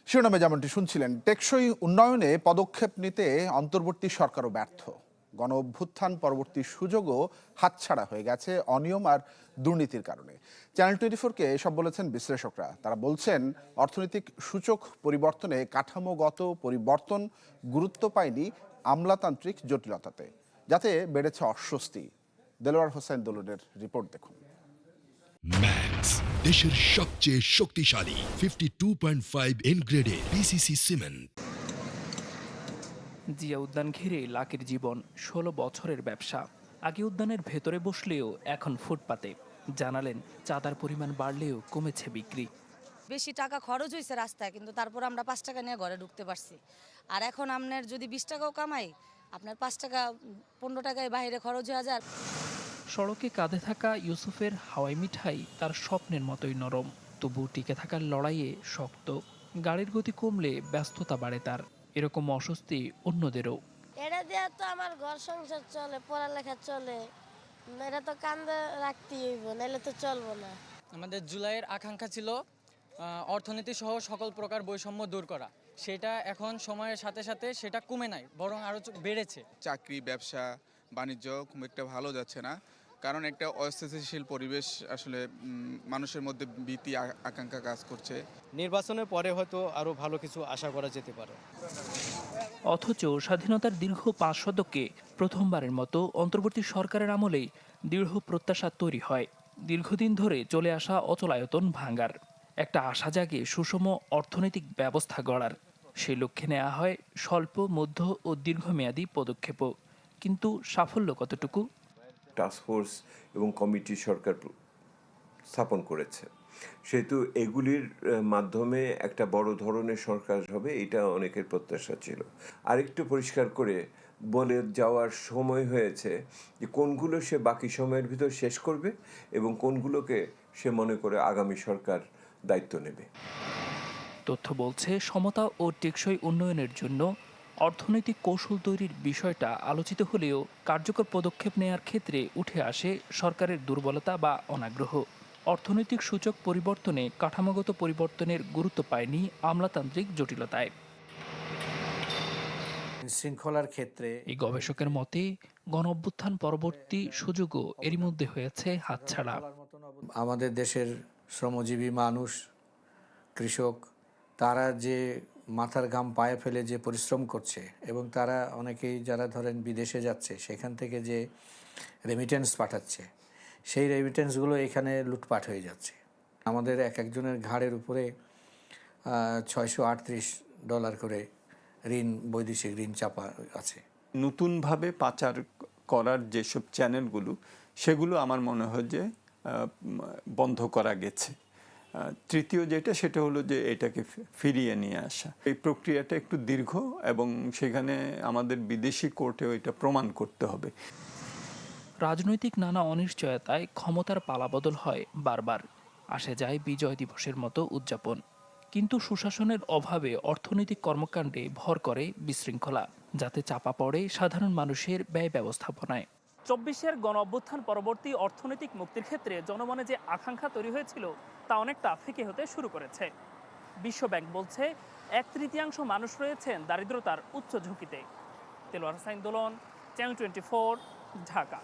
শিরোনামে যেমনটি শুনছিলেন, টেকসই উন্নয়নে পদক্ষেপ নিতে অন্তর্বর্তী সরকারও ব্যর্থ। গণ অভ্যুত্থান পরবর্তী সুযোগও হাতছাড়া হয়ে গেছে অনিয়ম আর দুর্নীতির কারণে। চ্যানেল 24-কে এসব বলেছেন বিশ্লেষকরা। তারা বলছেন, অর্থনৈতিক সূচক পরিবর্তনে কাঠামোগত পরিবর্তন গুরুত্ব পায়নি আমলাতান্ত্রিক জটিলতাতে, যাতে বেড়েছে অস্বস্তি। দেলোয়ার হোসেন দোলনের রিপোর্ট দেখুন। ম্যাক্স, দেশের সবচেয়ে শক্তিশালী 52.5 এন গ্রেডের পিসিসি সিমেন্ট। জিয়া উদ্যান ঘিরে লাকির জীবন ১৬ বছরের ব্যবসা। আগে উদ্যানের ভেতরে বসলেও এখন ফুটপাতে। জানালেন, চাঁদার পরিমাণ বাড়লেও কমেছে বিক্রি। বেশি টাকা খরচ হয়েছে রাস্তায়, কিন্তু তারপর আমরা 5 টাকা নিয়ে ঘরে ঢুকতে পারছি। আর এখন আপনার যদি 20 টাকাও কামাই, আপনার 5 টাকা 15 টাকায় বাইরে খরচ হয়ে যায়। সড়কে কাঁধে থাকা ইউসুফের হাওয়াই মিঠাই তার স্বপ্নের মতোই নরম, তবু টিকে থাকার লড়াইয়ে শক্ত। গাড়ির গতি কমলে ব্যস্ততা বাড়ে তার, এরকম অস্বস্তি অন্যদেরও। এটা দিয়ে তো আমার ঘর সংসার চলে, পড়ালেখা চলে, এটা তো কান্দে রাখতেই হইব, নাহলে তো চলবো না। আমাদের জুলাইয়ের আকাঙ্ক্ষা ছিল অর্থনীতি সহ সকল প্রকার বৈষম্য দূর করা। সেটা এখন সময়ের সাথে সাথে সেটা কমে নাই, বরং আরও বেড়েছে। চাকরি, ব্যবসা, বাণিজ্য খুব একটা ভালো যাচ্ছে না, কারণ একটা অস্থিতিশীল পরিবেশ আসলে মানুষের মধ্যে ভীতি আকাঙ্ক্ষা কাজ করছে। নির্বাচনের পরে হয়তো আরও ভালো কিছু আশা করা যেতে পারে। অথচ স্বাধীনতার দীর্ঘ 5 দশকে প্রথমবারের মতো অন্তর্বর্তী সরকারের আমলেই দৃঢ় প্রত্যাশা তৈরি হয়। দীর্ঘদিন ধরে চলে আসা অচলায়তন ভাঙার একটা আশা জাগে সুষম অর্থনৈতিক ব্যবস্থা গড়ার। সেই লক্ষ্যে নেওয়া হয় স্বল্প, মধ্য ও দীর্ঘমেয়াদী পদক্ষেপও। কিন্তু সাফল্য কতটুকু? টাস্কফোর্স এবং কমিটি সরকার স্থাপন করেছে, সেহেতু এগুলির মাধ্যমে একটা বড় ধরনের সরকার হবে, এটা অনেকের প্রত্যাশা ছিল। আরেকটু পরিষ্কার করে বলে যাওয়ার সময় হয়েছে যে কোনগুলো সে বাকি সময়ের ভিতর শেষ করবে এবং কোনগুলোকে সে মনে করে আগামী সরকার দায়িত্ব নেবে। তথ্য বলছে, সমতা ও টেকসই উন্নয়নের জন্য অর্থনৈতিক কৌশল তৈরির বিষয়টা আলোচিত হলেও কার্যকর পদক্ষেপ নেয়ার ক্ষেত্রে উঠে আসে সরকারের দুর্বলতা বা অনাগ্রহ। অর্থনৈতিক সূচক পরিবর্তনে কাঠামোগত পরিবর্তনের গুরুত্ব পায়নি আমলাতান্ত্রিক জটিলতায়। শৃঙ্খলার ক্ষেত্রে এই গবেষকের মতে, গণঅভ্যুত্থান পরবর্তী সুযোগও এরই মধ্যে হয়েছে হাতছাড়া। আমাদের দেশের শ্রমজীবী মানুষ, কৃষক, তারা যে মাথার ঘাম পায়ে ফেলে যে পরিশ্রম করছে, এবং তারা অনেকেই যারা ধরেন বিদেশে যাচ্ছে, সেখান থেকে যে রেমিটেন্স পাঠাচ্ছে, সেই রেমিটেন্সগুলো এখানে লুটপাট হয়ে যাচ্ছে। আমাদের এক একজনের ঘাড়ের উপরে $638 করে ঋণ, বৈদেশিক ঋণ চাপা আছে। নতুনভাবে পাচার করার যেসব চ্যানেলগুলো, সেগুলো আমার মনে হয় যে বন্ধ করা গেছে। তৃতীয় যেটা, সেটা হলো যে এটাকে ফিরিয়ে নিয়ে আসা। এই প্রক্রিয়াটা একটু দীর্ঘ এবং সেখানে আমাদের বিদেশি কোর্টেও এটা প্রমাণ করতে হবে। রাজনৈতিক নানা অনিশ্চয়তায় ক্ষমতার পালাবদল হয় বারবার, আসে যায় বিজয় দিবসের মতো উদযাপন। কিন্তু সুশাসনের অভাবে অর্থনৈতিক কর্মকাণ্ডে ভর করে বিশৃঙ্খলা, যাতে চাপা পড়ে সাধারণ মানুষের ব্যয় ব্যবস্থাপনায়। 24-এর গণঅভ্যুত্থান পরবর্তী অর্থনৈতিক মুক্তির ক্ষেত্রে জনমনে যে আকাঙ্ক্ষা তৈরি হয়েছিল, তা অনেকটা ফিকে হতে শুরু করেছে। বিশ্বব্যাংক বলছে, 1/3 মানুষ রয়েছেন দারিদ্রতার উচ্চ ঝুঁকিতে। দেলোয়ার হোসেন দোলন, চ্যানেল 24, ঢাকা।